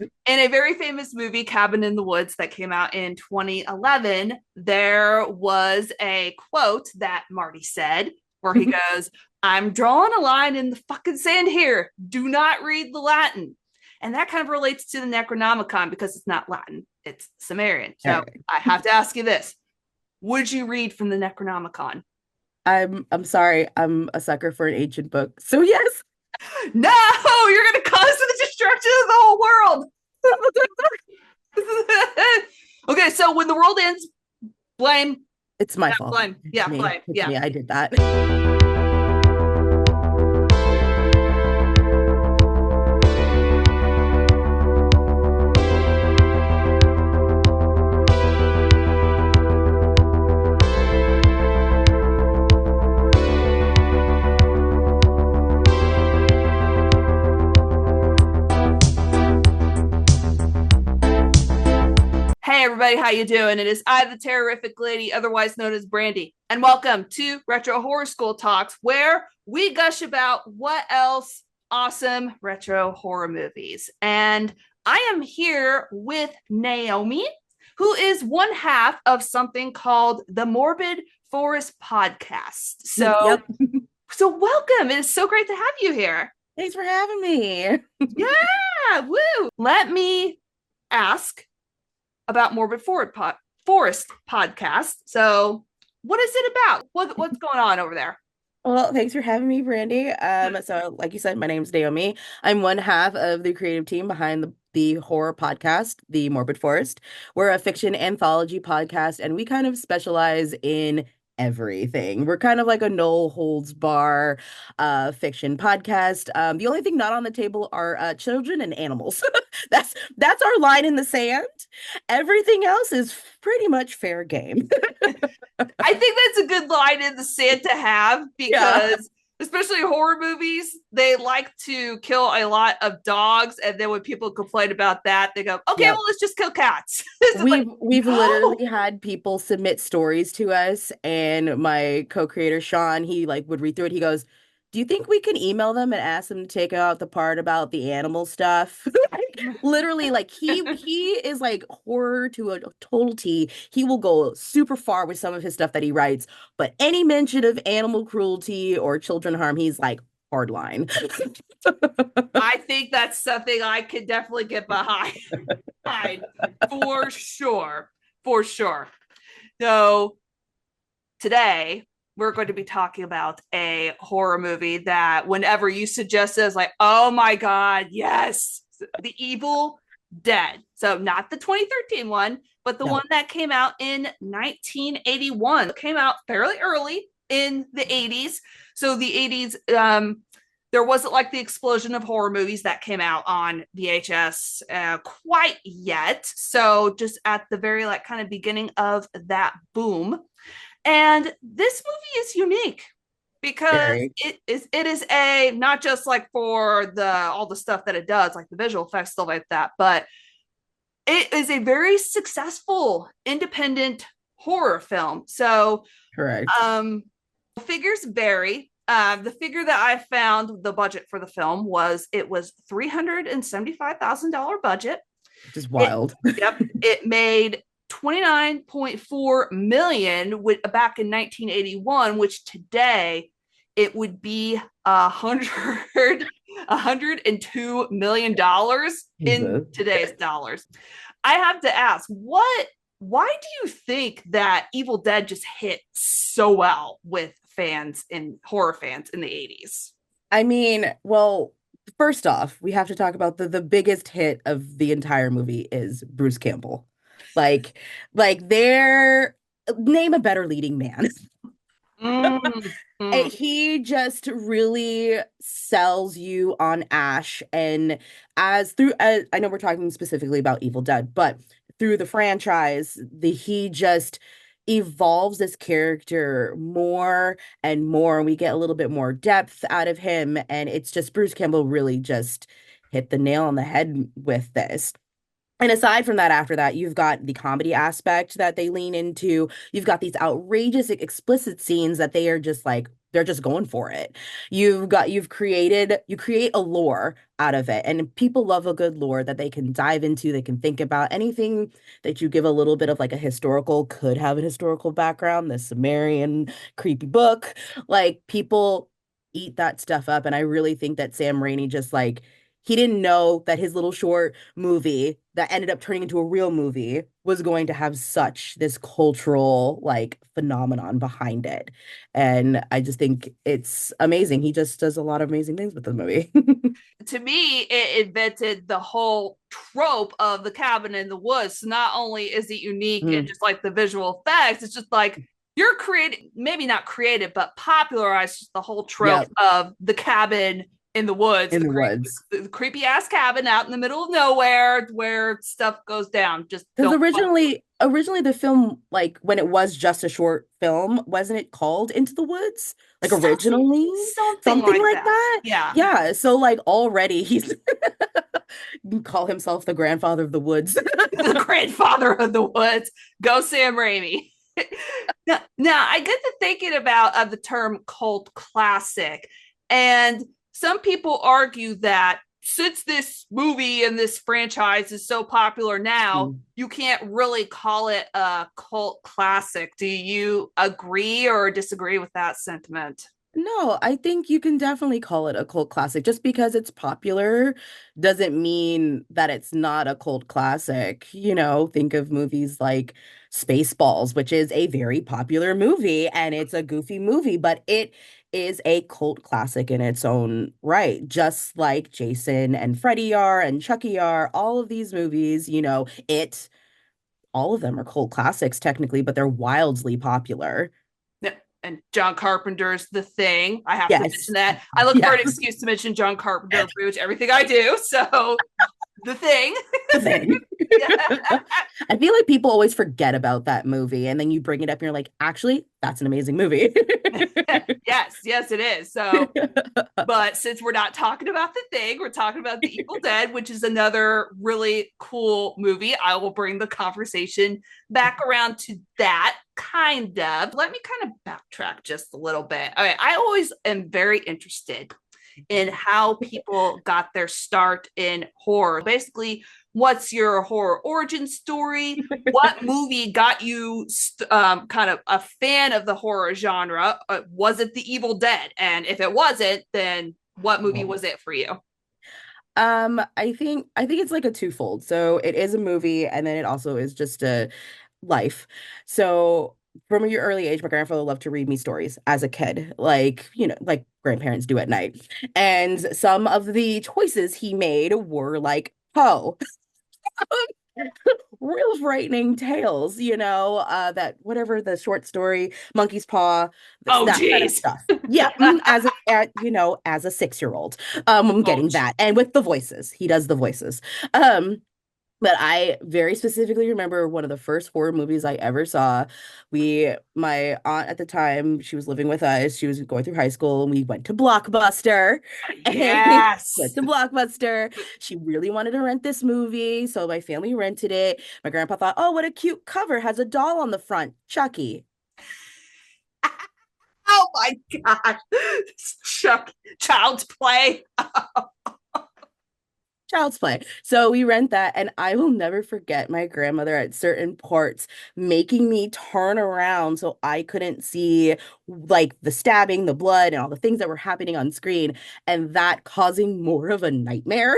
in a very famous movie, Cabin in the Woods, that came out in 2011, there was a quote that Marty said where he goes, I'm drawing a line in the fucking sand here. Do not read the Latin. And that kind of relates to the Necronomicon because it's not Latin, it's Sumerian. All So right. I have to ask you this. Would you read from the Necronomicon? I'm sorry. I'm a sucker for an ancient book. So yes. No, you're going to cause the destruction of the whole world. Okay, so when the world ends, blame. It's my Yeah, fault. blame. It's Yeah, me. blame. It's Yeah. me. I did that. Hey everybody, how you doing? It is I, the Terrific Lady, otherwise known as Brandy, and welcome to Retro Horror School Talks, where we gush about what else awesome retro horror movies. And I am here with Naomi, who is one half of something called the Morbid Forest Podcast. So, Yep. so welcome. It is so great to have you here. Thanks for having me. Yeah, woo. Let me ask about Forest Podcast. So, what is it about? What's going on over there? Well, thanks for having me, Brandy. So like you said, my name's Naomi. I'm one half of the creative team behind the horror podcast, The Morbid Forest. We're a fiction anthology podcast, and we kind of specialize in everything. We're kind of like a no holds bar fiction podcast. The only thing not on the table are children and animals. That's our line in the sand. Everything else is pretty much fair game. I think that's a good line in the sand to have Yeah. because, especially horror movies, they like to kill a lot of dogs, and then when people complain about that, they go, "Okay, Yep. well, let's just kill cats." It's like, We've no. literally had people submit stories to us, and my co-creator Sean, he like would read through it. He goes, "Do you think we can email them and ask them to take out the part about the animal stuff?" Literally, like he is like horror to a total T. He will go super far with some of his stuff that he writes, but any mention of animal cruelty or children harm, he's like hard line. I think that's something I could definitely get behind. For sure. For sure. So today we're going to be talking about a horror movie that whenever you suggest it, is like, oh my God, yes, The Evil Dead. So not the 2013 one, but the one No, that came out in 1981. It came out fairly early in the 80s. So the 80s, there wasn't like the explosion of horror movies that came out on VHS quite yet. So just at the very like kind of beginning of that boom. And this movie is unique because very. it is a not just like for the all the stuff that it does, like the visual effects, stuff like that, but it is a very successful independent horror film. So Correct. um figures vary. The figure that I found the budget for the film was it was $375,000 budget. Just It wild. Yep, it made 29.4 million back in 1981, which today it would be 102 million dollars in Jesus. today's dollars. I have to ask, why do you think that Evil Dead just hit so well with fans and horror fans in the 80s? I mean, well, first off, we have to talk about the biggest hit of the entire movie is Bruce Campbell. Like, like there, name a better leading man. Mm, mm. He just really sells you on Ash, and as through, I know we're talking specifically about Evil Dead, but through the franchise, he just evolves this character more and more. We get a little bit more depth out of him, and it's just Bruce Campbell really just hit the nail on the head with this. And aside from that, after that, you've got the comedy aspect that they lean into. You've got these outrageous, explicit scenes that they are just like they're just going for it. You create a lore out of it, and people love a good lore that they can dive into, they can think about. Anything that you give a little bit of like a historical could have a historical background, the Sumerian creepy book, like people eat that stuff up. And I really think that Sam Raimi just like he didn't know that his little short movie that ended up turning into a real movie was going to have such this cultural like phenomenon behind it. And I just think it's amazing. He just does a lot of amazing things with the movie. To me, it invented the whole trope of the cabin in the woods. So not only is it unique and Mm, just like the visual effects, it's just like you're creating, maybe not created, but popularized the whole trope yep, of the cabin in the woods, in the woods. the creepy ass cabin out in the middle of nowhere where stuff goes down. Just Because don't. originally the film, like when it was just a short film, wasn't it called Into the Woods? Like originally? Something Something like like that. that? Yeah. Yeah. So like already he's call himself the grandfather of the woods. The grandfather of the woods. Go Sam Raimi. Now, I get to thinking about the term cult classic, and some people argue that since this movie and this franchise is so popular now, Mm. you can't really call it a cult classic. Do you agree or disagree with that sentiment? No, I think you can definitely call it a cult classic. Just because it's popular doesn't mean that it's not a cult classic. Think of movies like Spaceballs, which is a very popular movie and it's a goofy movie, but it is a cult classic in its own right. Just like Jason and Freddy are and Chucky are, all of these movies, all of them are cult classics technically, but they're wildly popular. And John Carpenter's The Thing. I have to mention Yes. that. I look for an Yes. excuse to mention John Carpenter in pretty much everything I do. So, The Thing. The Thing. Yeah. I feel like people always forget about that movie, and then you bring it up and you're like, actually, that's an amazing movie. Yes, it is. So, but since we're not talking about The Thing, we're talking about The Evil Dead, which is another really cool movie. I will bring the conversation back around to that kind of. Let me kind of backtrack just a little bit. Okay, I always am very interested in how people got their start in horror. Basically, what's your horror origin story? What movie got you kind of a fan of the horror genre? Was it The Evil Dead? And if it wasn't, then what movie was it for you? I think it's like a twofold. So it is a movie, and then it also is just a life. So from your early age, my grandfather loved to read me stories as a kid, like grandparents do at night. And some of the choices he made were like Poe. Real frightening tales, that whatever the short story, Monkey's Paw, Oh, that kind of geez. stuff. Yeah, as a 6-year-old, I'm getting Ouch. that, and with the voices, he does the voices. Um, but I very specifically remember one of the first horror movies I ever saw. My aunt at the time, she was living with us. She was going through high school, and we went to Blockbuster. And Yes. went to Blockbuster. She really wanted to rent this movie, so my family rented it. My grandpa thought, "Oh, what a cute cover! Has a doll on the front, Chucky." Oh my God. Chuck, child's play. Child's Play. So we rent that, and I will never forget my grandmother at certain parts making me turn around so I couldn't see like the stabbing, the blood, and all the things that were happening on screen, and that causing more of a nightmare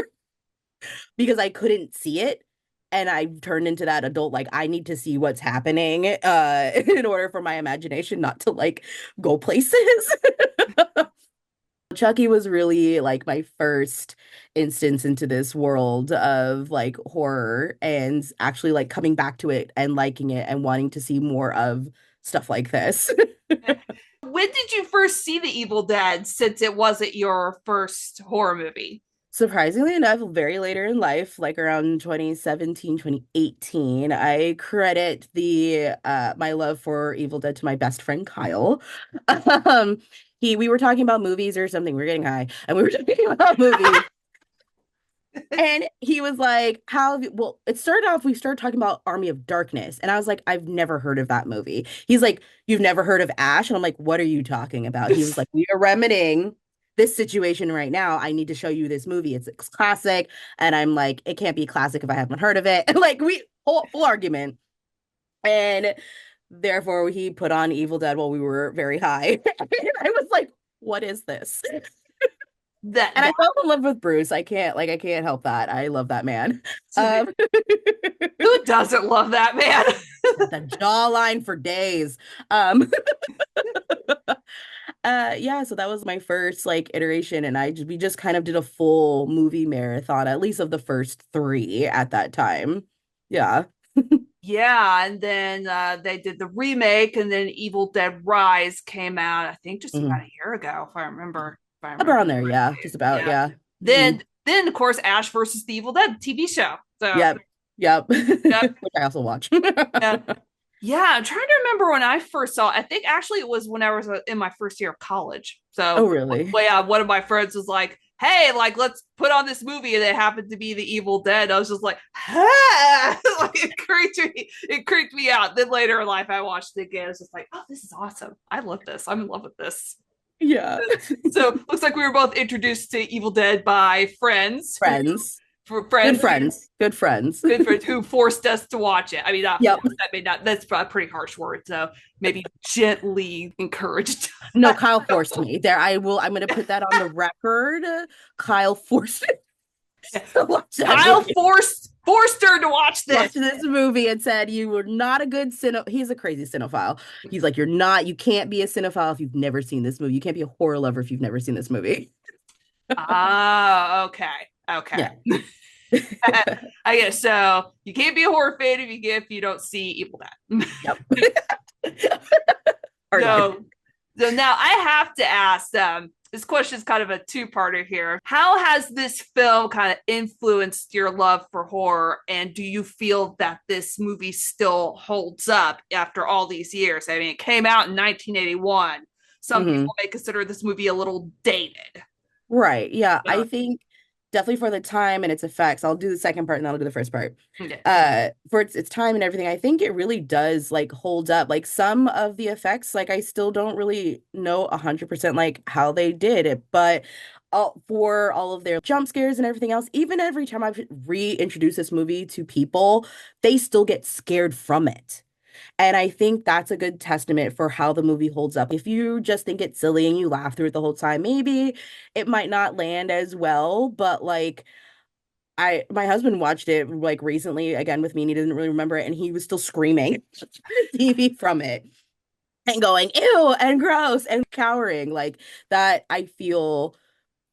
because I couldn't see it. And I turned into that adult, like I need to see what's happening in order for my imagination not to like go places. Chucky was really like my first instance into this world of like horror and actually like coming back to it and liking it and wanting to see more of stuff like this. When did you first see The Evil Dead since it wasn't your first horror movie? Surprisingly enough, very later in life, like around 2017, 2018, I credit the my love for Evil Dead to my best friend Kyle. Um, we were talking about movies or something. We were getting high, and we were talking about movies. And he was like, how have you, well, it started off, we started talking about Army of Darkness. And I was like, I've never heard of that movie. He's like, you've never heard of Ash? And I'm like, what are you talking about? He was like, we are remedying this situation right now. I need to show you this movie. It's classic. And I'm like, it can't be classic if I haven't heard of it. And like, we, full argument. And therefore, he put on Evil Dead while we were very high. And I was like, what is this? That, And I that fell in love with Bruce. I can't help that. I love that man. Um, who doesn't love that man? the jawline for days. Um, yeah, so that was my first like iteration, and we just kind of did a full movie marathon, at least of the first three at that time. Yeah. Yeah, and then they did the remake, and then Evil Dead Rise came out, I think just about Mhm. a year ago, if I remember. If I remember Around there, yeah, correctly. just about, Yeah. yeah. Hmm. Then of course Ash versus the Evil Dead TV show. So Yep, yep. yep. Which I also watch. Yeah. Yeah, I'm trying to remember when I first saw it. I think actually it was when I was in my first year of college. Oh, So, really? well, yeah, one of my friends was like, "Hey, like, let's put on this movie," and it happened to be The Evil Dead. I was just like, "Ah!" Like it creeped me out. Then later in life, I watched it again. I was just like, "Oh, this is awesome! I love this. I'm in love with this." Yeah. So, looks like we were both introduced to Evil Dead by friends who, Friends. for Good friends friends. Good friends. good friends who forced us to watch it. I mean, not Yep. forced. I mean, not that's a pretty harsh word. So maybe gently encouraged. No, Kyle forced me. There, I'm gonna put that on the record. Kyle forced me to watch that Kyle movie. forced her to watch Watch this. this movie and said you were not a good he's a crazy cinephile. He's like, you can't be a cinephile if you've never seen this movie. You can't be a horror lover if you've never seen this movie. Ah, okay, okay. Yeah. I guess so. You can't be a horror fan if you don't see Evil Dead. Yep. Hard line. So now I have to ask this question is kind of a two-parter here. How has this film kind of influenced your love for horror, and do you feel that this movie still holds up after all these years? I mean, it came out in 1981. Some Mhm. people may consider this movie a little dated. Right. Yeah. Yeah. I think definitely for the time and its effects. I'll do the second part and then I'll do the first part. Okay. For its time and everything, I think it really does like hold up. Like some of the effects, like I still don't really know 100% like how they did it, but for all of their jump scares and everything else, even every time I've reintroduced this movie to people, they still get scared from it. And I think that's a good testament for how the movie holds up. If you just think it's silly and you laugh through it the whole time, maybe it might not land as well. But like my husband watched it like recently again with me and he didn't really remember it and he was still screaming at the TV from it and going, ew, and gross and cowering. Like that I feel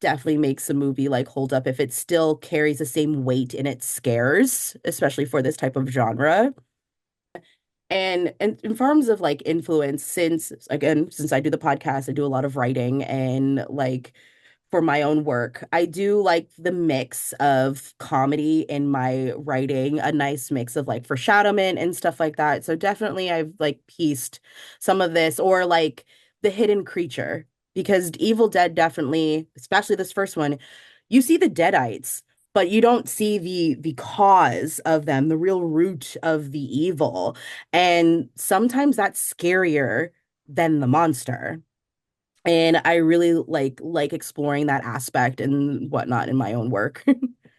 definitely makes the movie like hold up if it still carries the same weight in its scares, especially for this type of genre. And in terms of like influence, since I do the podcast, I do a lot of writing and like for my own work, I do like the mix of comedy in my writing, a nice mix of like foreshadowment and stuff like that. So definitely I've like pieced some of this or like the hidden creature because Evil Dead definitely, especially this first one, you see the Deadites but you don't see the cause of them, the real root of the evil. And sometimes that's scarier than the monster. And I really like exploring that aspect and whatnot in my own work.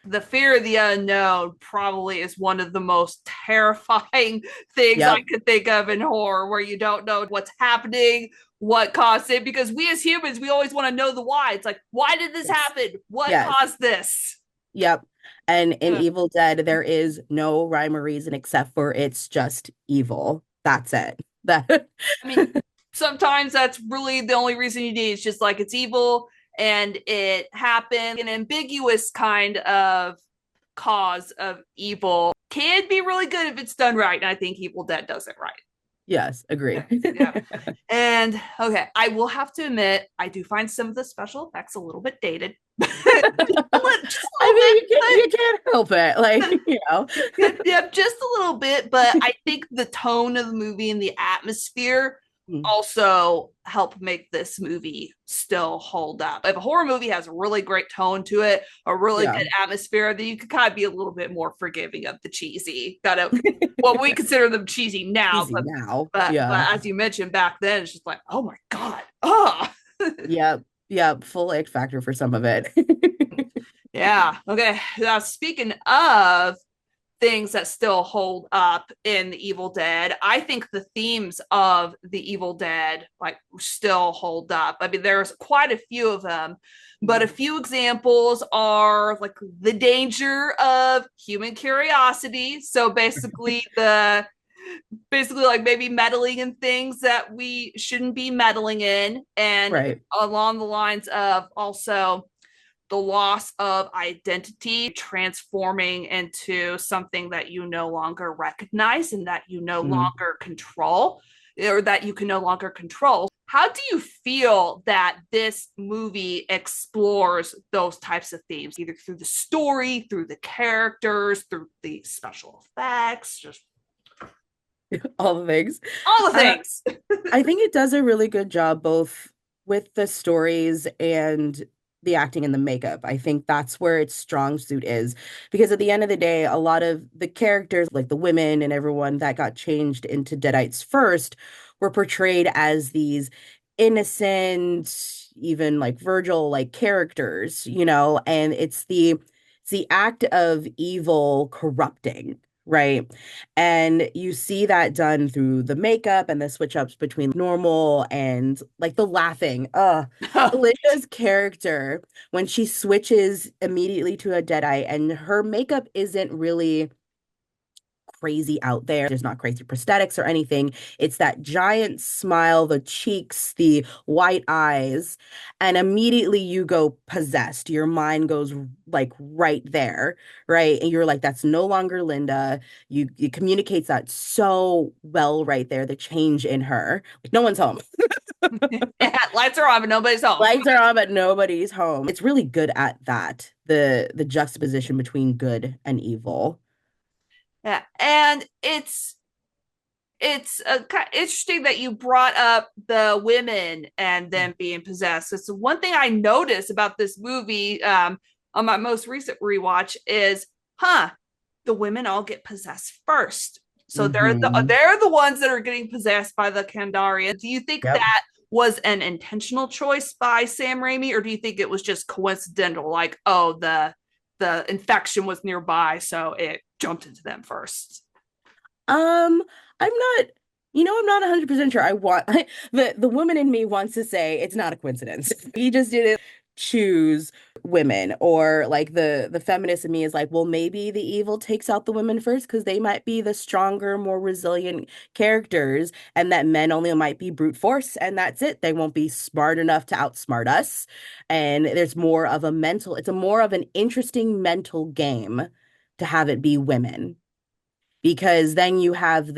The fear of the unknown probably is one of the most terrifying things I Yep. could think of in horror, where you don't know what's happening, what caused it. Because we as humans, we always want to know the why. It's like, why did this Yes. happen? What Yes. caused this? Yep. And in Yeah. Evil Dead, there is no rhyme or reason except for it's just evil. That's it. That I mean, sometimes that's really the only reason you need. It's just like it's evil and it happened. An ambiguous kind of cause of evil can be really good if it's done right. And I think Evil Dead does it right. yes, agree. Yeah. And okay, I will have to admit, I do find some of the special effects a little bit dated. Just a I little mean, bit, you can't help it. Like, you know. yeah, just a little bit. But I think the tone of the movie and the atmosphere Mm. also help make this movie still hold up. If a horror movie has a really great tone to it, a really Yeah. good atmosphere, then you could kind of be a little bit more forgiving of the cheesy. Kind of what we consider them cheesy now, Easy now. but Yeah. as you mentioned back then, it's just like, oh my god, oh Yep. Yep. Full X factor for some of it. yeah. Okay. Now speaking of things that still hold up in the Evil Dead, I think the themes of the Evil Dead like still hold up. I mean, there's quite a few of them, but a few examples are like the danger of human curiosity. So basically like maybe meddling in things that we shouldn't be meddling in, and Right. along the lines of also the loss of identity transforming into something that you no longer recognize and that you no Mm. longer control, or that you can no longer control. How do you feel that this movie explores those types of themes, either through the story, through the characters, through the special effects, just All the things. all the Uh, things? I think it does a really good job both with the stories and the acting and the makeup. I think that's where its strong suit is. Because at the end of the day, a lot of the characters, like the women and everyone that got changed into Deadites first, were portrayed as these innocent, even like Virgil like characters, and it's the act of evil corrupting. Right. And you see that done through the makeup and the switch ups between normal and like the laughing. Linda's character, when she switches immediately to a Deadite, and her makeup isn't really crazy out there. There's not crazy prosthetics or anything. It's that giant smile, the cheeks, the white eyes, and immediately you go possessed. Your mind goes like right there, right? And you're like, that's no longer Linda. It communicates that so well right there, the change in her. Like no one's home. Yeah, lights are on, but nobody's home. Lights are on, but nobody's home. It's really good at that, the juxtaposition between good and evil. Yeah, and it's interesting that you brought up the women and them being possessed. It's one thing I noticed about this movie on my most recent rewatch is, the women all get possessed first. So Hmm. they're the ones that are getting possessed by the Kandarian. Do you think Yep. that was an intentional choice by Sam Raimi, or do you think it was just coincidental? Like, oh, the infection was nearby, so it jumped into them first. I'm not, I'm not 100% sure. The woman in me wants to say it's not a coincidence. He just didn't choose women, or like the feminist in me is like, well, maybe the evil takes out the women first because they might be the stronger, more resilient characters, and that men only might be brute force, and that's it. They won't be smart enough to outsmart us. And it's a more of an interesting mental game to have it be women, because then you have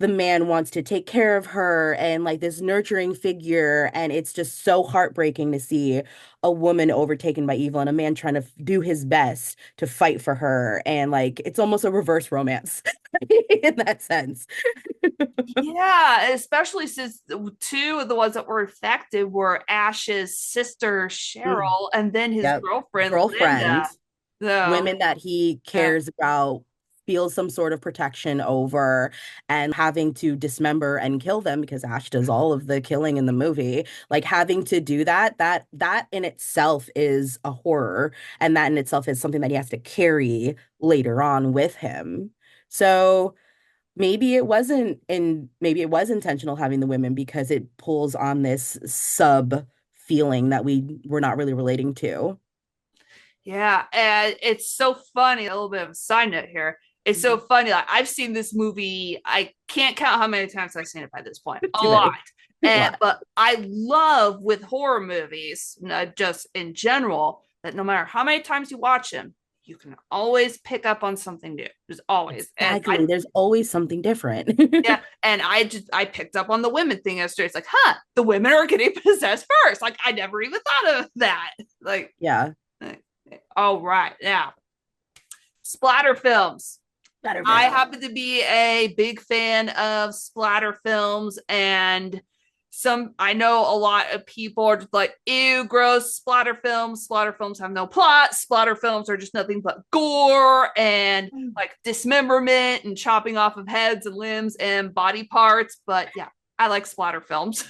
the man wants to take care of her and like this nurturing figure, and it's just so heartbreaking to see a woman overtaken by evil and a man trying to do his best to fight for her, and like it's almost a reverse romance in that sense. Yeah, especially since two of the ones that were affected were Ash's sister Mm. Cheryl and then his Yep. girlfriend Linda. Girlfriend, So, women that he yeah. cares about, feels some sort of protection over, and having to dismember and kill them because Ash does all of the killing in the movie. Like having to do that in itself is a horror, and that in itself is something that he has to carry later on with him. So maybe it was intentional having the women because it pulls on this sub feeling that we're not really relating to. Yeah, and it's so funny. A little bit of a side note here. It's so Mhm. funny. Like I've seen this movie. I can't count how many times I've seen it by this point. A Too lot. many. A And lot. but I love with horror movies, just in general, that no matter how many times you watch them, you can always pick up on something new. There's always. And Exactly. There's always something different. yeah, and I picked up on the women thing yesterday. It's like, the women are getting possessed first. Like I never even thought of that. Like, Yeah. all right, now splatter films. Splatter I film. happen to be a big fan of splatter films, and I know a lot of people are just like, ew, gross, splatter films. Splatter films have no plot. Splatter films are just nothing but gore and like dismemberment and chopping off of heads and limbs and body parts. But yeah, I like splatter films.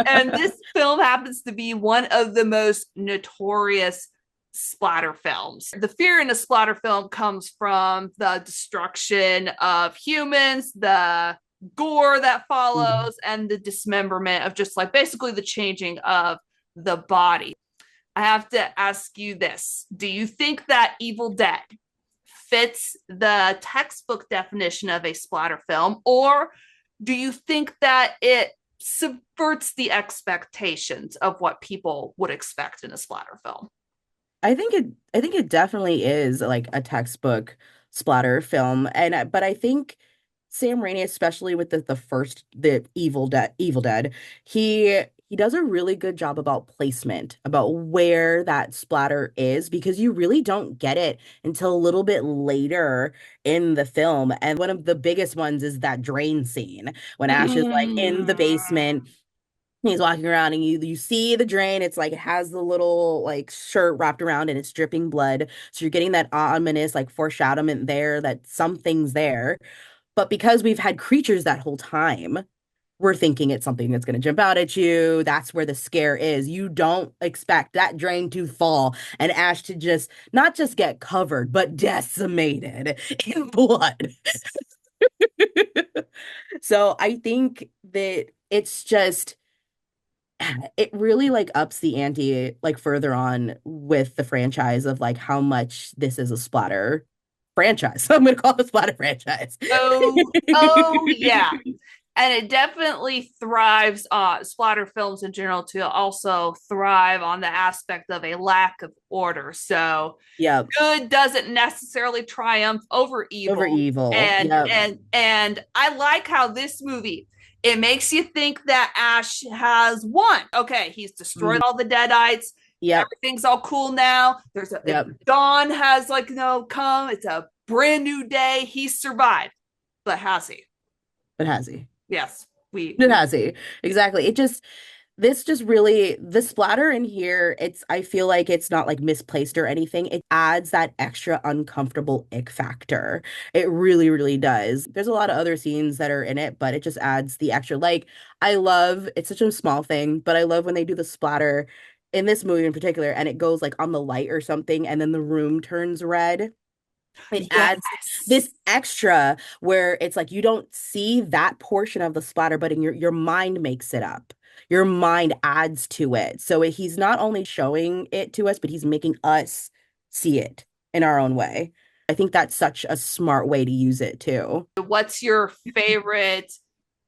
And this film happens to be one of the most notorious splatter films. The fear in a splatter film comes from the destruction of humans, the gore that Mhm. follows, and the dismemberment of just like basically the changing of the body. I have to ask you this. Do you think that Evil Dead fits the textbook definition of a splatter film, or do you think that it subverts the expectations of what people would expect in a splatter film? I think it definitely is like a textbook splatter film. But I think Sam Raimi, especially with the Evil Dead, he does a really good job about placement, about where that splatter is, because you really don't get it until a little bit later in the film. And one of the biggest ones is that drain scene when Ash is like in the basement. He's walking around and you see the drain. It's like it has the little like shirt wrapped around and it's dripping blood. So you're getting that ominous like foreshadowment there that something's there. But because we've had creatures that whole time, we're thinking it's something that's going to jump out at you. That's where the scare is. You don't expect that drain to fall and Ash to just not just get covered, but decimated in blood. So I think that it's just it really like ups the ante like further on with the franchise of like how much this is a splatter franchise. I'm gonna call it a splatter franchise. Oh yeah. And it definitely thrives splatter films in general to also thrive on the aspect of a lack of order. So Yep. good doesn't necessarily triumph over Over evil. evil. And Yep. and I like how this movie, it makes you think that Ash has won. Okay, he's destroyed Mhm. all the Deadites. Yep. Everything's all cool now. Yep. Dawn has like come. It's a brand new day. He survived, but has he? But has he? Yes, It we has he. Exactly. It just this just really the splatter in here, it's I feel like it's not like misplaced or anything. It adds that extra uncomfortable ick factor. It really, really does. There's a lot of other scenes that are in it, but it just adds the extra like I love it's such a small thing, but I love when they do the splatter in this movie in particular and it goes like on the light or something and then the room turns red. It adds yes. this extra where it's like you don't see that portion of the splatter, but in your mind makes it up. Your mind adds to it. So he's not only showing it to us, but he's making us see it in our own way. I think that's such a smart way to use it too. What's your favorite?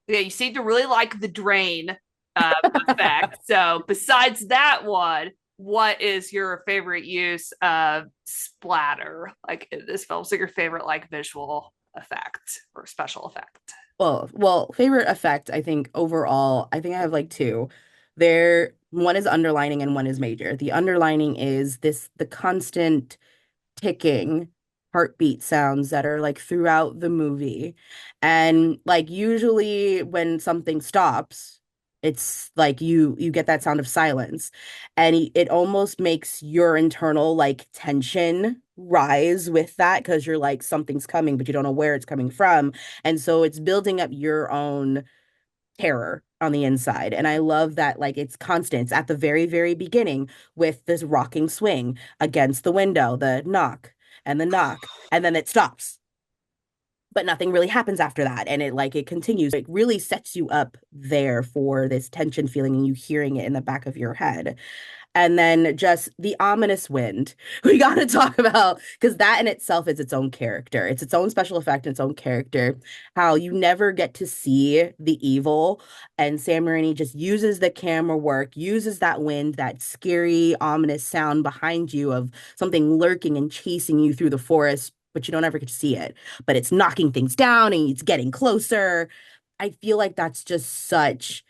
Yeah, you seem to really like the drain effect. So besides that one, what is your favorite use of splatter like in this film? So your favorite like visual effect or special effect? Favorite effect, I think overall, I think I have like two. One is underlining and one is major. The underlining is the constant ticking heartbeat sounds that are like throughout the movie. And like usually when something stops, it's like you get that sound of silence. And it almost makes your internal like tension rise with that because you're like something's coming, but you don't know where it's coming from. And so it's building up your own terror on the inside. And I love that like it's constant. It's at the very, very beginning with this rocking swing against the window, the knock and the knock, and then it stops. But nothing really happens after that. And it continues. It really sets you up there for this tension feeling and you hearing it in the back of your head. And then just the ominous wind. We got to talk about because that in itself is its own character. It's its own special effect, its own character. How you never get to see the evil, and Sam Raimi just uses the camera work, uses that wind, that scary, ominous sound behind you of something lurking and chasing you through the forest, but you don't ever get to see it. But it's knocking things down and it's getting closer. I feel like that's just such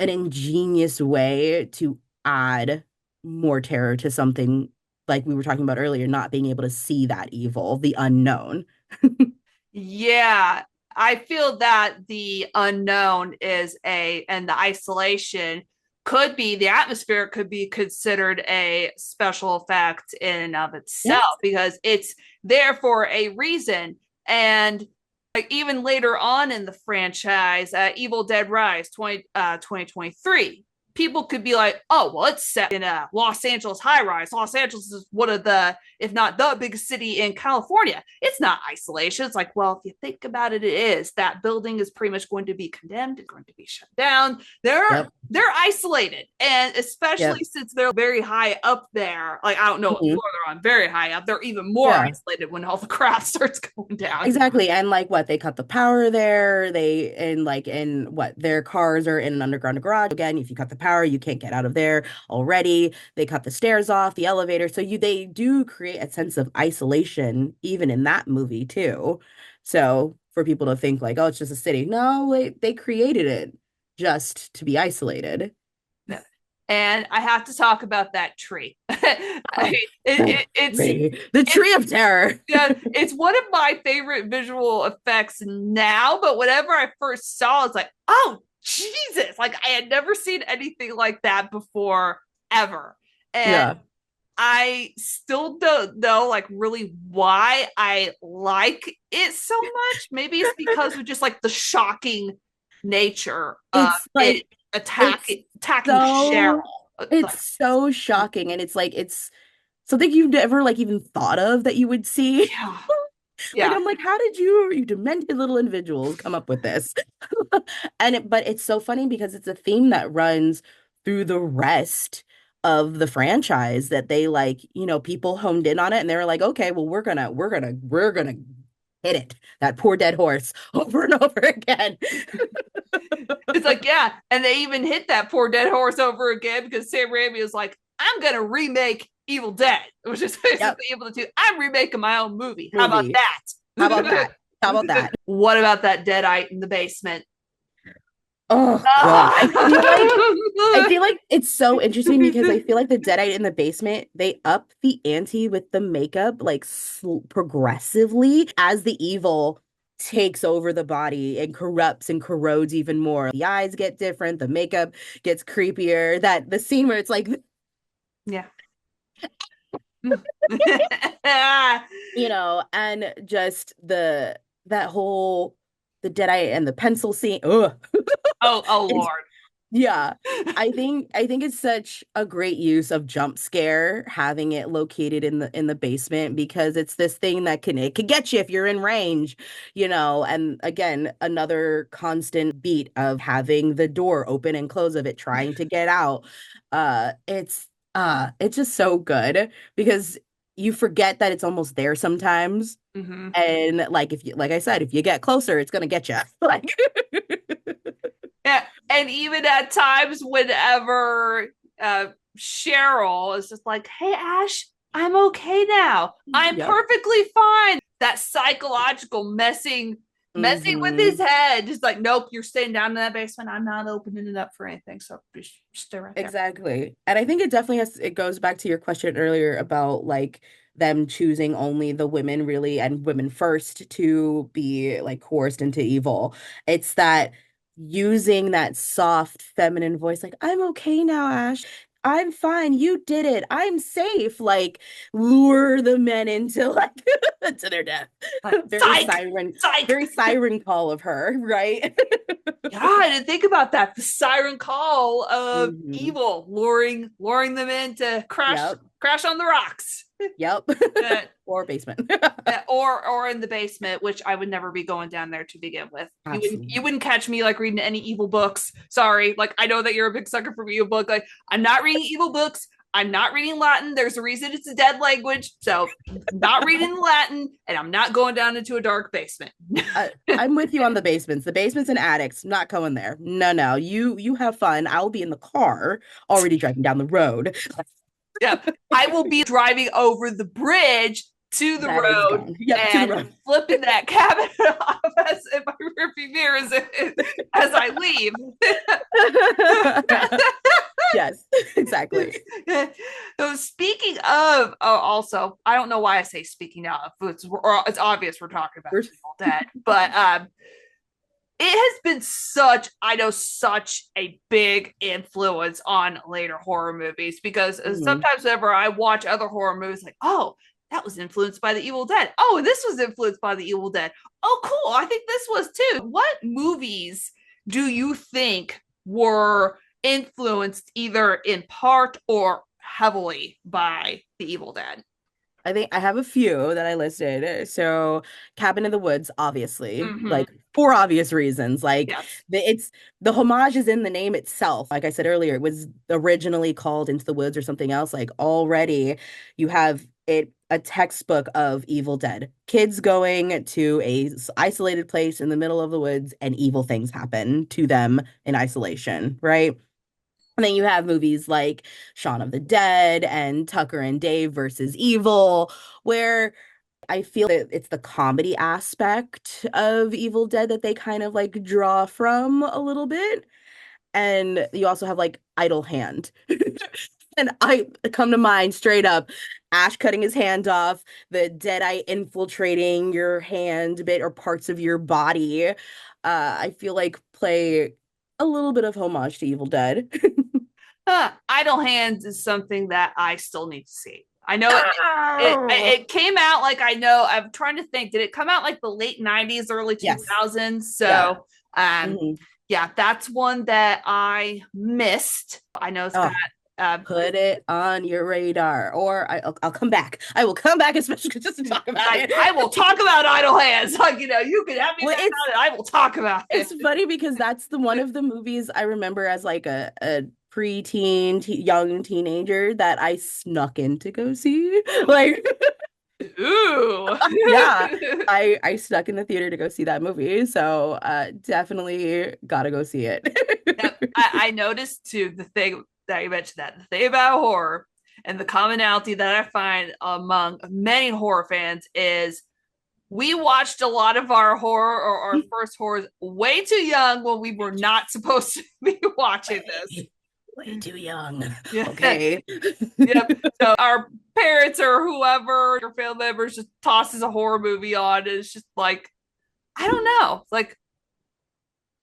an ingenious way to add more terror to something like we were talking about earlier, not being able to see that evil, the unknown. Yeah, I feel that the unknown and the isolation could be, the atmosphere could be considered a special effect in and of itself Yes. because it's there for a reason. And like even later on in the franchise, Evil Dead Rise 2023, people could be like, oh, well, it's set in a Los Angeles high rise. Los Angeles is one of the, if not the biggest city in California. It's not isolation. It's like, well, if you think about it, it is. That building is pretty much going to be condemned and going to be shut down. Yep. They're isolated. And especially Yep. since they're very high up there, like I don't know what Mhm. floor they're on, very high up, they're even more Yeah. isolated when all the crap starts going down. Exactly. And like what they cut the power there. They and like in what their cars are in an underground garage. Again, if you cut the power, you can't get out of there already. They cut the stairs off, the elevator. So they do create a sense of isolation even in that movie too. So for people to think like, oh, it's just a city. No, they created it just to be isolated. And I have to talk about that tree. Oh, the tree of terror. Yeah, it's one of my favorite visual effects now. But whenever I first saw, it's like, oh Jesus! Like I had never seen anything like that before ever, and Yeah. I still don't know like really why I like it so much. Maybe it's because of just like the shocking nature of It's like it attacking Cheryl. so it's so shocking, and it's something you've never like even thought of that you would see. Yeah, Like yeah. I'm like, how did you demented little individuals come up with this? But it's so funny because it's a theme that runs through the rest of the franchise that they like, people honed in on it and they were like, okay, well, we're gonna hit it, that poor dead horse over and over again. It's like, yeah. And they even hit that poor dead horse over again because Sam Raimi was like, I'm going to remake Evil Dead, which is basically Yep. able to do. I'm remaking my own movie. How about Movie. that? How about that? How about that? What about that Deadite in the basement? Oh God. I feel like it's so interesting because I feel like the Deadite in the basement, they up the ante with the makeup like progressively as the evil takes over the body and corrupts and corrodes even more. The eyes get different, the makeup gets creepier. That the scene where it's like, yeah. and just that whole the Deadite and the pencil scene. Ugh. Oh It's Lord. Yeah, I think it's such a great use of jump scare having it located in the basement because it's this thing that it could get you if you're in range, and again, another constant beat of having the door open and close of it trying to get out. It's just so good because you forget that it's almost there sometimes. Mm-hmm. And like I said, if you get closer, it's gonna get you. Like Yeah, and even at times whenever Cheryl is just like, "Hey Ash, I'm okay now. I'm Yep. perfectly fine." That psychological messing with his Mhm. head, just like, "Nope, you're staying down in that basement. I'm not opening it up for anything. So just stay right there." Exactly. And I think it definitely it goes back to your question earlier about like them choosing only the women really and women first to be like coerced into evil. It's that using that soft feminine voice, like, I'm okay now, Ash. I'm fine. You did it. I'm safe. Like lure the men into like to their death. Psych, psych. Very siren call of her, right? Yeah, I didn't think about that. The siren call of Mhm. evil, luring them in to Yep. crash on the rocks. Yep. Uh, Or basement. or in the basement, which I would never be going down there to begin with. Absolutely. You wouldn't catch me like reading any evil books. Sorry, like I know that you're a big sucker for evil book. Like I'm not reading evil books. I'm not reading Latin. There's a reason it's a dead language. So not reading Latin, and I'm not going down into a dark basement. I'm with you on the basements. The basements and attics, not going there. No, no. You have fun. I'll be in the car already driving down the road. Yeah, I will be driving over the bridge to the That is road gone. Yep, to the and road. flipping that cabin off as in my rearview mirror as I leave. Yes, exactly. exactly. So speaking of, also, I don't know why I say speaking of. It's obvious we're talking about Evil Dead, but it has been such a big influence on later horror movies because sometimes whenever I watch other horror movies, like, oh, that was influenced by the Evil Dead. Oh, and this was influenced by the Evil Dead. Oh, cool. I think this was too. What movies do you think were influenced either in part or heavily by the Evil Dead? I think I have a few that I listed. So, Cabin in the Woods, obviously, like for obvious reasons. Like Yes. it's the homage is in the name itself. Like I said earlier, it was originally called Into the Woods or something else. Like already you have it a textbook of Evil Dead. Kids going to a isolated place in the middle of the woods and evil things happen to them in isolation, right? And then you have movies like Shaun of the Dead and Tucker and Dave versus Evil, where I feel that it's the comedy aspect of Evil Dead that they kind of like draw from a little bit. And you also have like Idle Hand. And I come to mind straight up Ash cutting his hand off, the Deadite infiltrating your hand bit or parts of your body. I feel like play a little bit of homage to Evil Dead. Idle Hands is something that I still need to see. I know it came out like I know I'm trying to think. Did it come out like the late 90s, early 2000s? Yeah. So yeah, that's one that I missed. I know it's got put it on your radar, or I'll come back. I will come back, especially just to talk about it. I will talk about Idle Hands. Like, you can have me back on it. I will talk about it. It's funny because that's the one of the movies I remember as like a preteen, young teenager that I snuck in to go see. Like, ooh, yeah, I snuck in the theater to go see that movie. So definitely gotta go see it. I noticed too the thing that you mentioned, that the thing about horror and the commonality that I find among many horror fans is we watched a lot of our horror or our first horrors way too young when we were not supposed to be watching this. Way too young. Yeah. Okay. Yep. So our parents or whoever, your family members, just tosses a horror movie on. And it's just like, I don't know. Like,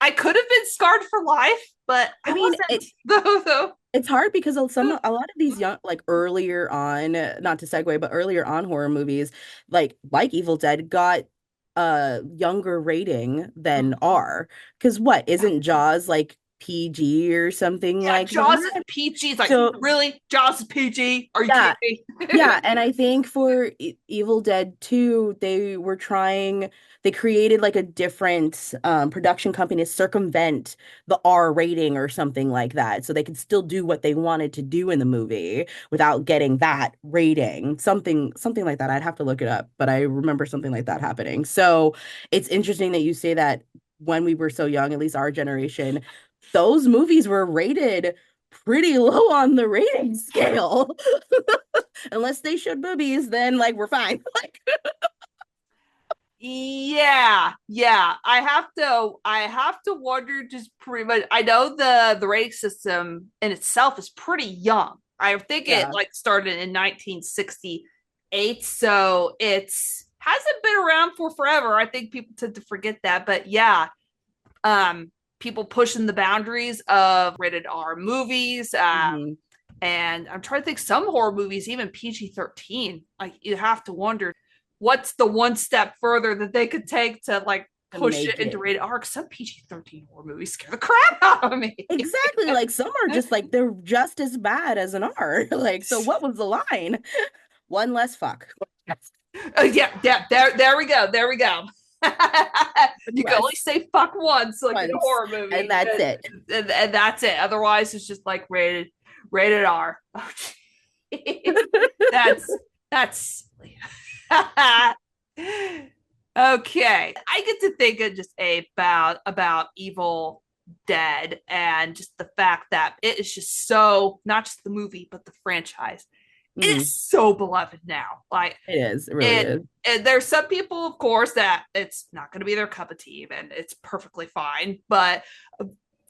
I could have been scarred for life, but I mean, wasn't. It's hard because a lot of these young, like earlier on, not to segue, but earlier on horror movies, like Evil Dead, got a younger rating than R. Because what isn't Jaws like PG or something like Jaws that? is PG. It's like, really? Jaws is PG? Are you kidding me? Yeah, and I think for Evil Dead 2, they created like a different production company to circumvent the R rating or something like that. So they could still do what they wanted to do in the movie without getting that rating. Something like that. I'd have to look it up, but I remember something like that happening. So it's interesting that you say that when we were so young, at least our generation, those movies were rated pretty low on the rating scale. Unless they showed boobies, then like we're fine. Like yeah. I have to wonder just pretty much. I know the rating system in itself is pretty young. I think it like started in 1968, so it's hasn't been around for forever. I think people tend to forget that, but yeah, people pushing the boundaries of rated R movies. And I'm trying to think, some horror movies, even PG-13, like you have to wonder what's the one step further that they could take to like push it into rated R. Some PG-13 horror movies scare the crap out of me. Exactly. Like some are just like they're just as bad as an R. Like, so what was the line? One less fuck. Yeah. There we go. You can only say fuck once, like in a horror movie, and that's it. And that's it. Otherwise, it's just like rated R. Oh, that's okay. I get to think of just about Evil Dead and just the fact that it is just so, not just the movie but the franchise. It is so beloved now. Like it is. It really is. And there's some people, of course, that it's not going to be their cup of tea, and it's perfectly fine. But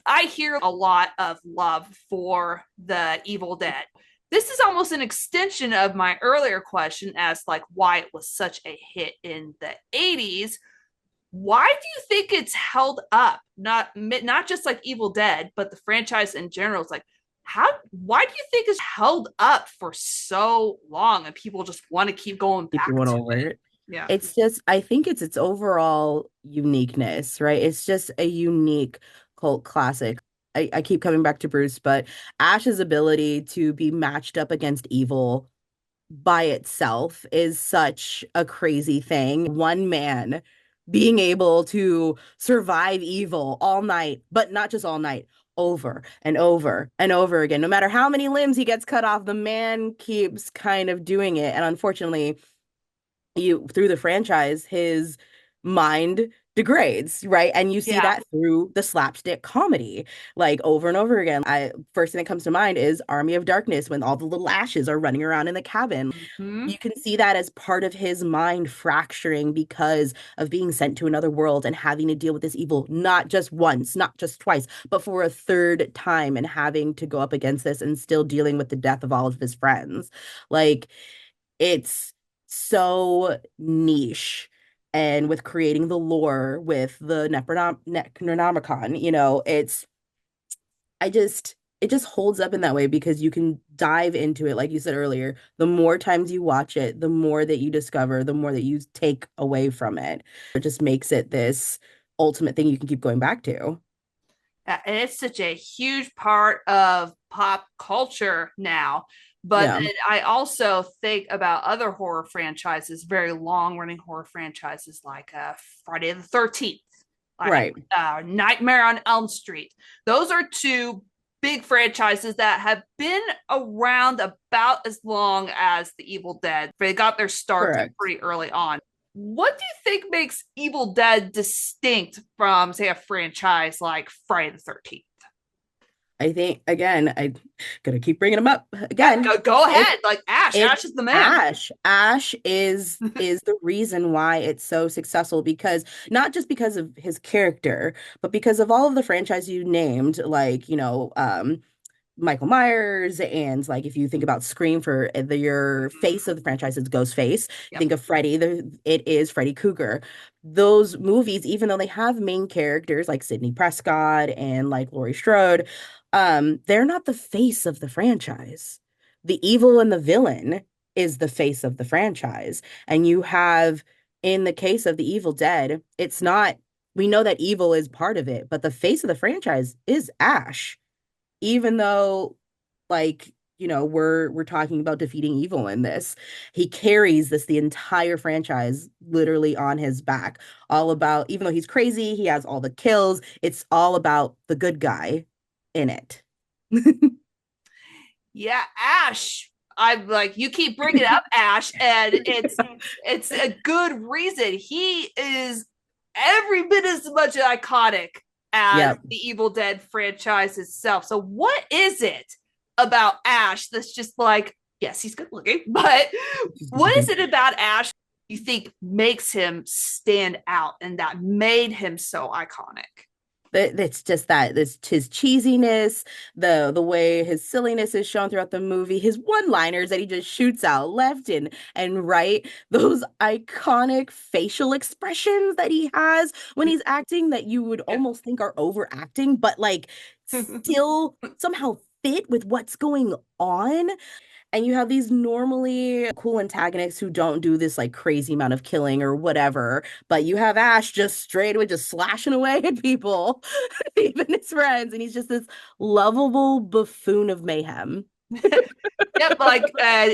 I hear a lot of love for the Evil Dead. This is almost an extension of my earlier question as like why it was such a hit in the 80s. Why do you think it's held up? Not just like Evil Dead, but the franchise in general. It's like why do you think it's held up for so long and people just want to keep going Keep back going to over it? it. Yeah. It's just, I think it's its overall uniqueness, right? It's just a unique cult classic. I keep coming back to Bruce, but Ash's ability to be matched up against evil by itself is such a crazy thing. One man being able to survive evil all night, but not just all night, over and over and over again. No matter how many limbs he gets cut off, the man keeps kind of doing it. And unfortunately, you through the franchise, his mind degrades, right? And you see Yeah. that through the slapstick comedy, like over and over again. I first thing that comes to mind is Army of Darkness when all the little ashes are running around in the cabin. Mm-hmm. You can see that as part of his mind fracturing because of being sent to another world and having to deal with this evil, not just once, not just twice, but for a third time, and having to go up against this and still dealing with the death of all of his friends. Like, it's so niche. And with creating the lore with the Necronomicon, it just holds up in that way because you can dive into it. Like you said earlier, the more times you watch it, the more that you discover, the more that you take away from it. It just makes it this ultimate thing you can keep going back to. And it's such a huge part of pop culture now. But Yeah, then I also think about other horror franchises, very long running horror franchises like Friday the 13th, like right. Nightmare on Elm Street. Those are two big franchises that have been around about as long as the Evil Dead. They got their start Correct. pretty early on. What do you think makes Evil Dead distinct from, say, a franchise like Friday the 13th? I think again, I gonna keep bringing them up Yeah, again. go It's ahead. Like Ash. it's Ash is the man. Ash. Ash is the reason why it's so successful, because not just because of his character, but because of all of the franchise you named, like, Michael Myers, and like if you think about Scream for your face of the franchise is Ghostface. You Yep. think of Freddy, it is Freddy Krueger. Those movies, even though they have main characters like Sidney Prescott and like Laurie Strode, they're not the face of the franchise. The evil and the villain is the face of the franchise. And you have, in the case of the Evil Dead, it's not, we know that evil is part of it, but the face of the franchise is Ash, even though, like, we're talking about defeating evil in this. He carries this the entire franchise literally on his back. All about, even though he's crazy, he has all the kills, it's all about the good guy in it. Yeah, Ash. I'm like, you keep bringing up Ash, and it's a good reason. He is every bit as much iconic as Yep. the Evil Dead franchise itself. So, what is it about Ash that's just like, yes, he's good looking, but what is it about Ash you think makes him stand out and that made him so iconic? It's just that this his cheesiness, the way his silliness is shown throughout the movie, his one-liners that he just shoots out left and right, those iconic facial expressions that he has when he's acting that you would Yeah. almost think are overacting, but like still somehow fit with what's going on. And you have these normally cool antagonists who don't do this like crazy amount of killing or whatever, but you have Ash just straight away just slashing away at people, even his friends, and he's just this lovable buffoon of mayhem. Yep, like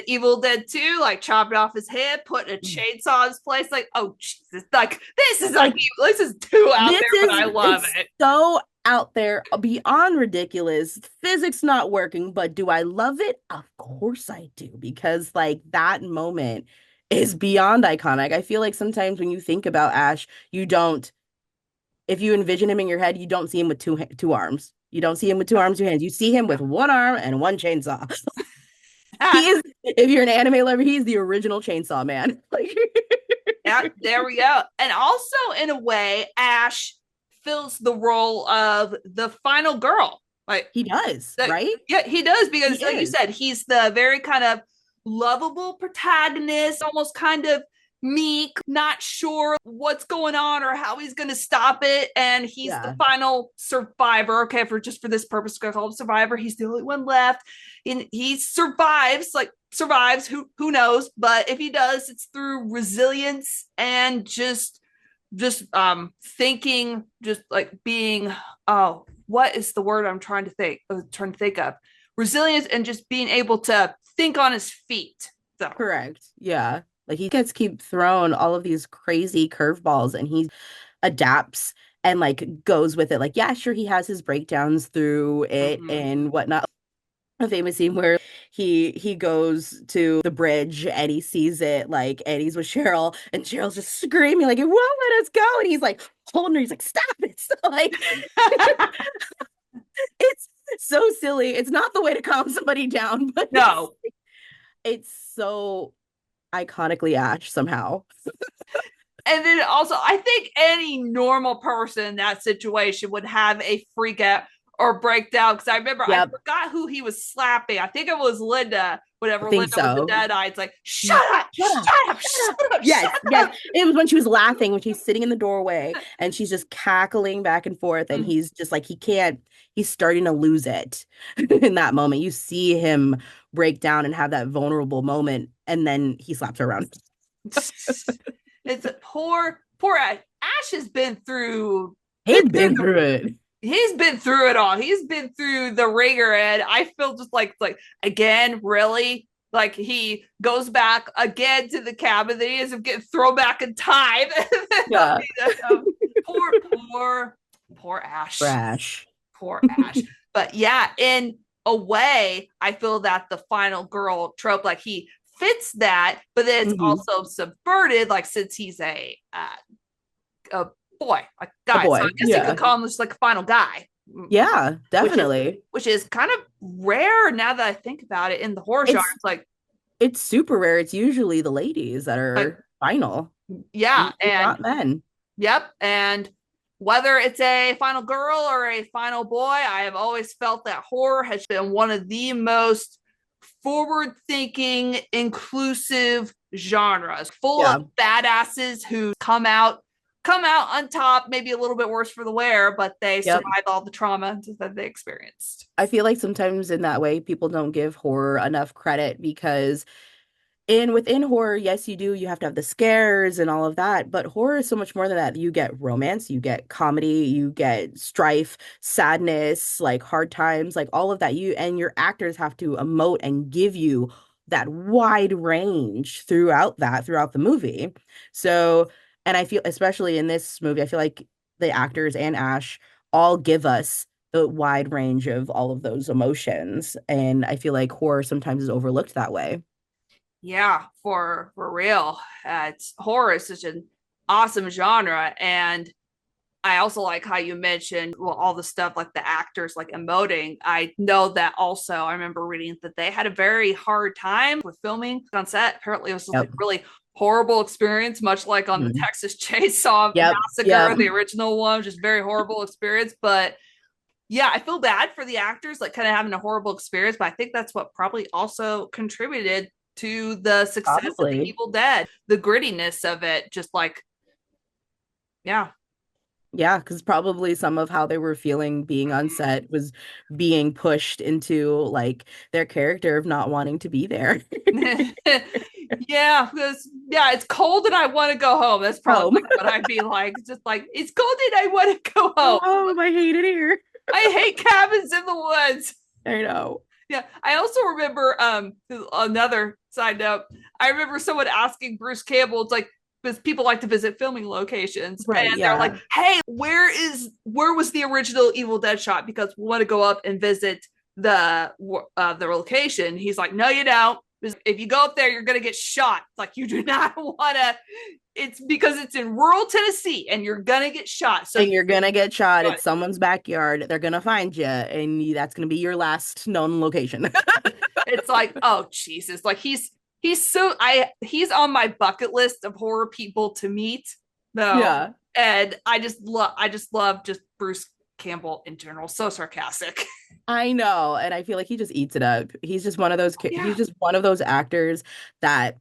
Evil Dead 2, like chopping off his head, putting a chainsaw in his place. Like, oh Jesus, like this is like Like, this is too out this there, but is I love it's it. so out there, beyond ridiculous. Physics not working, but do I love it? Of course I do, because like that moment is beyond iconic. I feel like sometimes when you think about Ash, you don't, if you envision him in your head, you don't see him with two arms. You don't see him with two arms, two hands. You see him with one arm and one chainsaw. He is, if you're an anime lover, he's the original chainsaw man. Like, Yeah, there we go. And also, in a way, Ash fills the role of the final girl. Like He does, right? yeah, he does, He because like you is. said, he's the very kind of lovable protagonist, almost kind of meek, not sure what's going on or how he's going to stop it, and he's the Yeah. final survivor. Okay, for just for this purpose, we're call him survivor. He's the only one left, and he survives. Like survives, who knows? But if he does, it's through resilience and just thinking, just like being, oh, what is the word I'm trying to think of? Resilience, and just being able to think on his feet. So Correct. Yeah. Like he gets keep thrown all of these crazy curveballs and he adapts and like goes with it. Like, yeah, sure, he has his breakdowns through it mhm. and whatnot. A famous scene where he goes to the bridge and he sees it like and he's with Cheryl and Cheryl's just screaming like it won't let us go and he's like holding her, he's like stop it. So like it's so silly. It's not the way to calm somebody down, but No. it's so iconically Ash somehow. And then also, I think any normal person in that situation would have a freak out or breakdown. Because I remember, I Yep, forgot who he was slapping. I think it was Linda, I whatever, think Linda with the so. dead eye. It's like, shut up, Shut shut up. up, Shut shut up. up, Yes, shut yes. up. It was when she was laughing, when she's sitting in the doorway and she's just cackling back and forth, and Mm. he's just like he can't, he's starting to lose it in that moment. You see him break down and have that vulnerable moment, and then he slaps her around. It's a poor Ash. Ash has He's been through it. he's been through it all. He's been through the ringer, and I feel just like again, really, like he goes back again to the cabin. Then he ends up getting thrown back in time. Yeah. Poor, poor Ash. Trash. Poor Ash. But yeah, in a way, I feel that the final girl trope, like he fits that, but then it's Hmm. also subverted, like since he's a boy, a A guy. So I boy. guess you could Yeah. call him just like a final guy. Yeah, which is definitely. which is kind of rare now that I think about it in the horror genre. It's It's it's super rare. It's usually the ladies that like are final, yeah, usually and not men. yep, and whether it's a final girl or a final boy, I have always felt that horror has been one of the most forward thinking, inclusive genres, full of Yeah. badasses who come out on top, maybe a little bit worse for the wear, but they Yep. survive all the trauma that they experienced. I feel like sometimes in that way, people don't give horror enough credit because within horror, yes, you do. You have to have the scares and all of that, but horror is so much more than that. You get romance, you get comedy, you get strife, sadness, like hard times, like all of that. You and your actors have to emote and give you that wide range throughout the movie. So, and I feel especially in this movie, I feel like the actors and Ash all give us the wide range of all of those emotions. And I feel like horror sometimes is overlooked that way. Yeah, for real. It's horror is such an awesome genre, and I also like how you mentioned, well, all the stuff like the actors like emoting. I know that also. I remember reading that they had a very hard time with filming on set. Apparently, it was like Yep. really horrible experience, much like on the Mhm. Texas Chainsaw Yep. Massacre, Yep. the original one, just very horrible experience. But yeah, I feel bad for the actors, like kind of having a horrible experience. But I think that's what probably also contributed to the success of the Probably. Evil Dead, the grittiness of it, just like yeah. Yeah, because probably some of how they were feeling being on set was being pushed into like their character of not wanting to be there. Yeah, because yeah, it's cold and I want to go home. That's probably Home. like what I'd be like. Just like it's cold and I want to go Go home. home. I hate it here. I hate cabins in the woods. I know. Yeah, I also remember another side note. I remember someone asking Bruce Campbell, it's like because people like to visit filming locations, Right. and they're like, Yeah. "Hey, where was the original Evil Dead shot? Because we want to go up and visit the location." He's like, "No, you don't. If you go up there, you're gonna get shot. Like you do not want to. It's because it's in rural Tennessee, and you're gonna get shot. So And you're gonna get shot. It's someone's backyard. They're gonna find you, and that's gonna be your last known location. it's like, oh Jesus, like he's on my bucket list of horror people to meet. No. Yeah. And I just love just Bruce Campbell in general. So sarcastic. I know, and I feel like he just eats it up. He's just one of those he's Yeah. just one of those actors that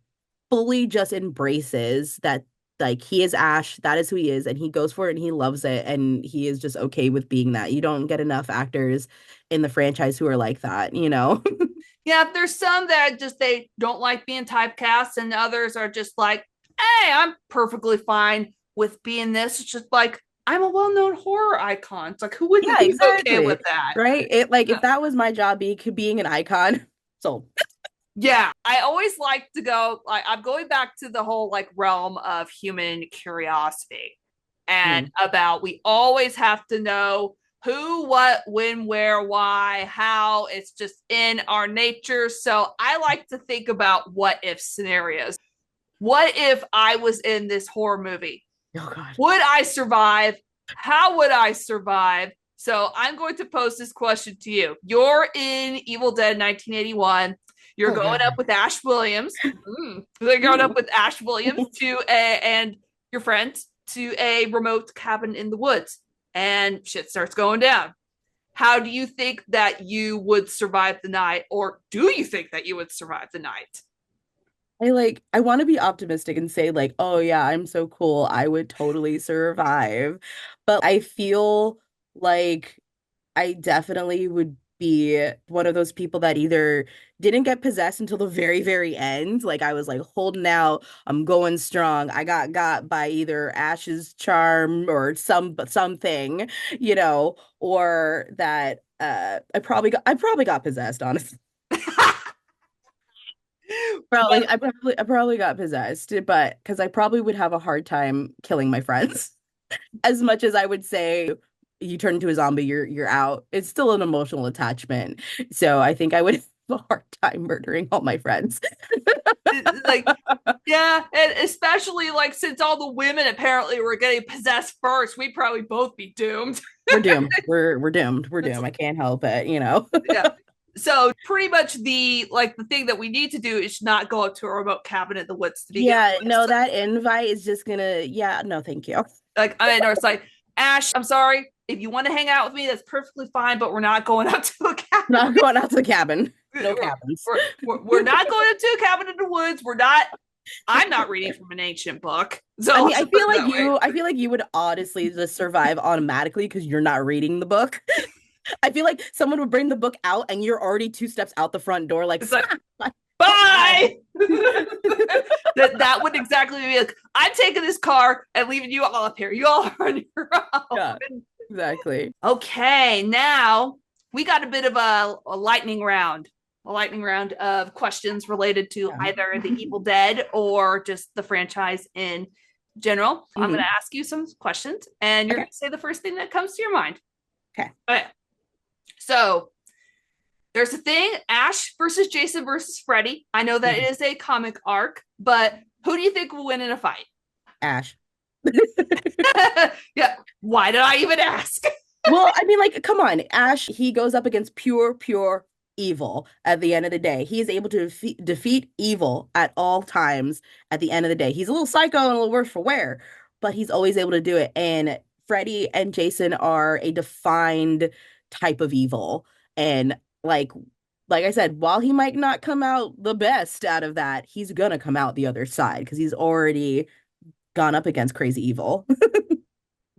fully just embraces that like he is Ash, that is who he is, and he goes for it and he loves it and he is just okay with being that. You don't get enough actors in the franchise who are like that, you know? Yeah, there's some that just they don't like being typecast, and others are just like, hey, I'm perfectly fine with being this. It's just like I'm a well-known horror icon. It's like who wouldn't Yeah, be okay exactly. with that? Right? It like if Yeah. that was my job being an icon, so Yeah, I always like to go. Like, I'm going back to the whole like realm of human curiosity, and mm, about we always have to know who, what, when, where, why, how. It's just in our nature. So I like to think about what if scenarios. What if I was in this horror movie? oh God. Would I survive? How would I survive? So I'm going to pose this question to you. You're in Evil Dead 1981. You're Oh going up God. with Ash Williams. They're going up with Ash Williams and your friends to a remote cabin in the woods, and shit starts going down. How do you think that you would survive the night, or do you think that you would survive the night? I want to be optimistic and say like, oh yeah, I'm so cool. I would totally survive. But I feel like I definitely would be one of those people that either didn't get possessed until the very, very end. Like I was like holding out, I'm going strong. I got by either Ash's charm or something, you know, or that I probably got possessed, honestly. Well, I probably got possessed, but because I probably would have a hard time killing my friends. As much as I would say you turn into a zombie, you're out. It's still an emotional attachment. So I think I would have a hard time murdering all my friends. like yeah, and especially like since all the women apparently were getting possessed first, we'd probably both be doomed. We're doomed. We're doomed. We're doomed. I can't help it, you know. Yeah. So pretty much the thing that we need to do is not go up to a remote cabin in the woods to begin Yeah, with. no, that invite is just gonna, yeah, no, thank you. Like I know it's like Ash, I'm sorry. If you want to hang out with me, that's perfectly fine, but we're not going out to a cabin. Not going out to the cabin. No We're, cabins. we're not going to a cabin in the woods. We're not. I'm not reading from an ancient book. So I mean, let's put it that way. I feel like you would honestly just survive automatically because you're not reading the book. I feel like someone would bring the book out and you're already two steps out the front door, like, It's like, bye. bye. That would exactly be like, I'm taking this car and leaving you all up here. You all are on your Yeah, own. exactly. Okay, now we got a bit of a lightning round. A lightning round of questions related to Yeah. either the Evil Dead or just the franchise in general. I'm going Mhm. to ask you some questions, and you're Okay. going to say the first thing that comes to your mind. Okay. Okay. So there's a thing Ash versus Jason versus Freddy. I know that it is a comic arc, but who do you think will win in a fight? Ash. Yeah. Why did I even ask? Well, I mean, like, come on. Ash, he goes up against pure evil at the end of the day. He is able to defeat evil at all times at the end of the day. He's a little psycho and a little worse for wear, but he's always able to do it. And Freddy and Jason are a defined type of evil. And like I said, while he might not come out the best out of that, he's gonna come out the other side because he's already gone up against crazy evil.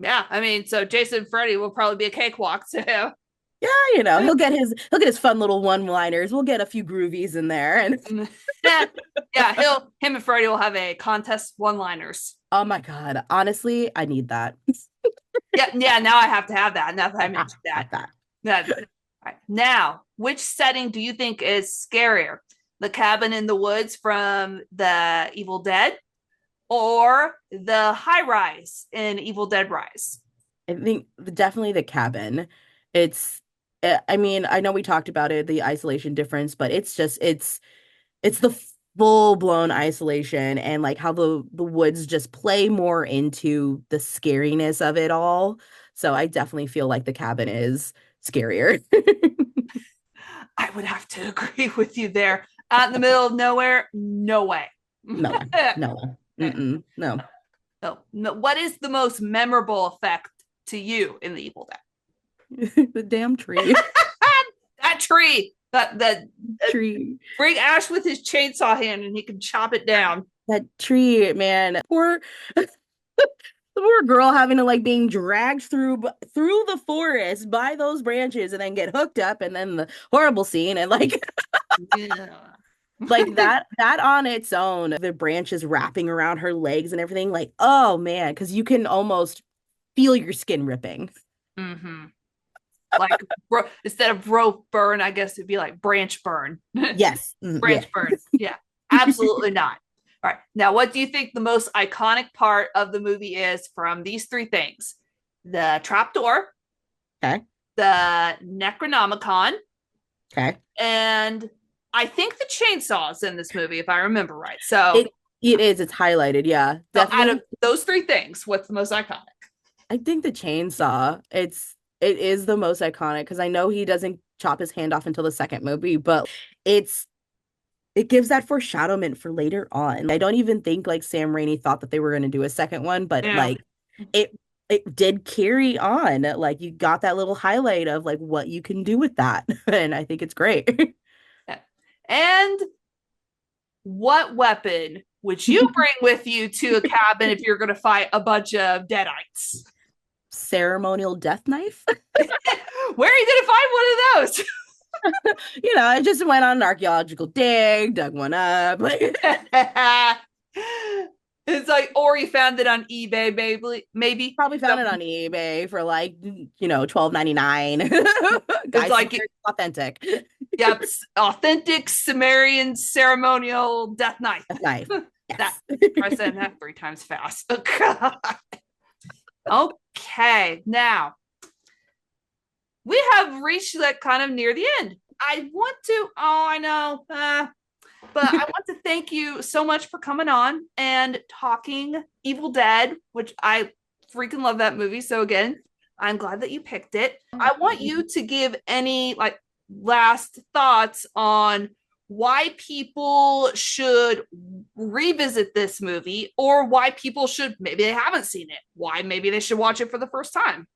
Yeah, I mean, so Jason Freddy will probably be a cakewalk to him. Yeah, you know, he'll get his fun little one-liners. We'll get a few groovies in there and Yeah, him and Freddy will have a contest one-liners. oh my God, honestly, I need that. Yeah, now I have to have that. Now that I mentioned that. Have that. All right. Now, which setting do you think is scarier? The cabin in the woods from the Evil Dead or the high rise in Evil Dead Rise? I think definitely the cabin. It's I mean, I know we talked about it, the isolation difference, but it's the full-blown isolation and like how the woods just play more into the scariness of it all. So I definitely feel like the cabin is scarier. I would have to agree with you there. Out in the middle of nowhere, no way. No, no, no. No, no. What is the most memorable effect to you in the Evil The damn tree. Dead? That tree. That Tree. bring Ash with his chainsaw hand and he can chop it down. That tree, man. Poor the poor girl having to like being dragged through the forest by those branches and then get hooked up and then the horrible scene and like Yeah. like that on its own, the branches wrapping around her legs and everything, like, oh man, because you can almost feel your skin ripping. Mm-hmm. Like instead of rope burn, I guess it'd be like branch burn. Yes. Yeah. Branch burn. Yeah, absolutely not. All right. Now, what do you think the most iconic part of the movie is from these three things? The trapdoor, Okay. the Necronomicon, Okay. and I think the chainsaws in this movie, if I remember right. So, It's highlighted, yeah. so out Definitely. of those three things, what's the most iconic? I think the chainsaw, it is the most iconic because I know he doesn't chop his hand off until the second movie, but it's it gives that foreshadowment for later on. I don't even think like Sam Raimi thought that they were going to do a second one, but Yeah. like it it did carry on. Like you got that little highlight of like what you can do with that. And I think it's great. Yeah. And what weapon would you bring with you to a cabin if you're going to fight a bunch of deadites? Ceremonial death knife. Where are you going to find one of those? I just went on an archaeological dig, dug one up. It's like, or you found it on eBay, maybe. Probably found it on eBay for like, $12.99. It's Guys, like, authentic. yep, authentic Sumerian ceremonial death knife. Death knife. That Yes. I said that three times fast. Okay, now we have reached that kind of near the end. I want to, oh, I know, but I want to thank you so much for coming on and talking Evil Dead, which I freaking love that movie. So again, I'm glad that you picked it. I want you to give any like last thoughts on why people should revisit this movie or why people should, maybe they haven't seen it, why maybe they should watch it for the first time.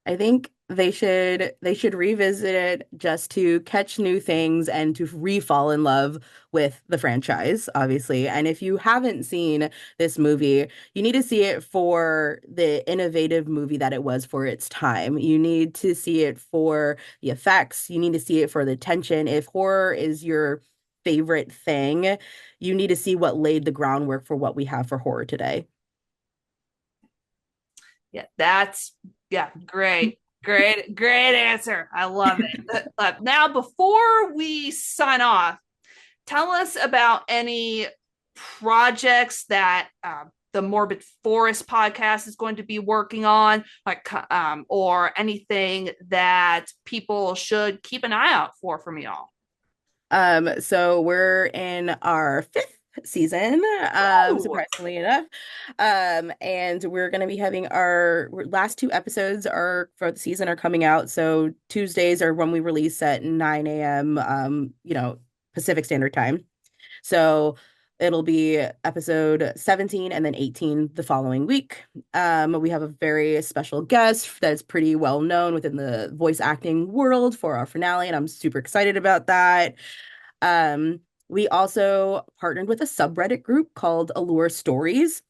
I think they should revisit it just to catch new things and to re-fall in love with the franchise, obviously. And if you haven't seen this movie, you need to see it for the innovative movie that it was for its time. You need to see it for the effects. You need to see it for the tension. If horror is your favorite thing, you need to see what laid the groundwork for what we have for horror today. Yeah, that's yeah, great. Great answer. I love it. Now, before we sign off, tell us about any projects that the Morbid Forest podcast is going to be working on, like or anything that people should keep an eye out for from y'all. So we're in our fifth season, Ooh. surprisingly enough. And we're gonna be having our last two episodes are for the season are coming out. So Tuesdays are when we release at 9 a.m. Pacific Standard Time. So it'll be episode 17 and then 18 the following week. We have a very special guest that's pretty well known within the voice acting world for our finale, and I'm super excited about that. Um, we also partnered with a subreddit group called Allure Stories.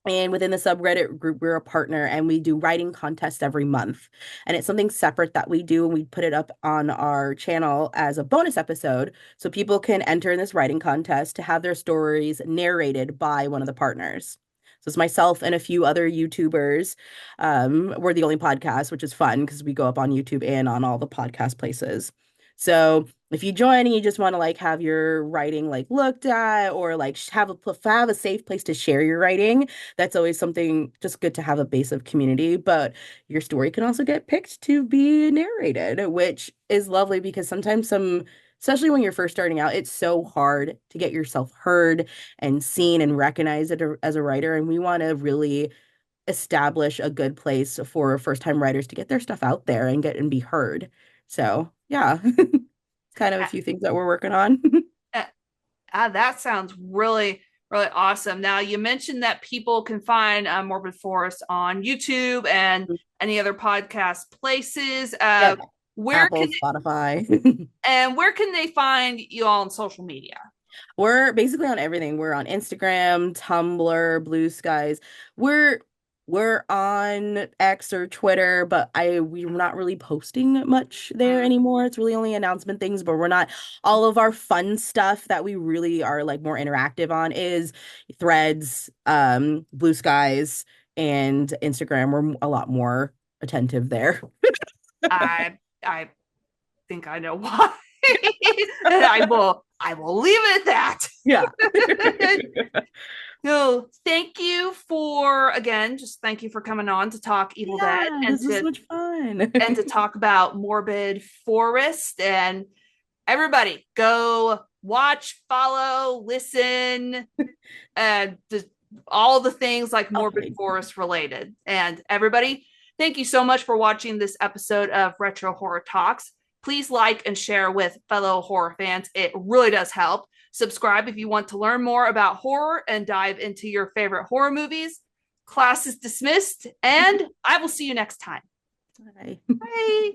And within the subreddit group, we're a partner and we do writing contests every month. And it's something separate that we do, and we put it up on our channel as a bonus episode so people can enter in this writing contest to have their stories narrated by one of the partners. So it's myself and a few other YouTubers. We're the only podcast, which is fun because we go up on YouTube and on all the podcast places. So if you join and you just want to like have your writing like looked at or like have a safe place to share your writing, that's always something just good to have a base of community. But your story can also get picked to be narrated, which is lovely because sometimes especially when you're first starting out, it's so hard to get yourself heard and seen and recognized as a writer. And we want to really establish a good place for first time writers to get their stuff out there and get and be heard. So yeah, it's kind of a few things that we're working on. That sounds really, Really awesome. Now, you mentioned that people can find Morbid Forest on YouTube and any other podcast places. Yep. Where Apple, can Spotify. where can they find you all on social media? We're basically on everything. We're on Instagram, Tumblr, Blue Skies. We're we're on X or Twitter, but we're not really posting much there Mm, anymore. It's really only announcement things, but we're not all of our fun stuff that we really are like more interactive on is Threads, Blue Skies, and Instagram. We're a lot more attentive there. I think I know why. And I will leave it at that. Yeah. No, thank you for again, just thank you for coming on to talk Evil Dead Yeah, this was so much fun. and to talk about Morbid Forest. And everybody go watch, follow, listen, and just all the things like Morbid Okay. Forest related. And everybody, thank you so much for watching this episode of Retro Horror Talks. Please like and share with fellow horror fans. It really does help. Subscribe if you want to learn more about horror and dive into your favorite horror movies. Class is dismissed, and I will see you next time. Bye. Bye.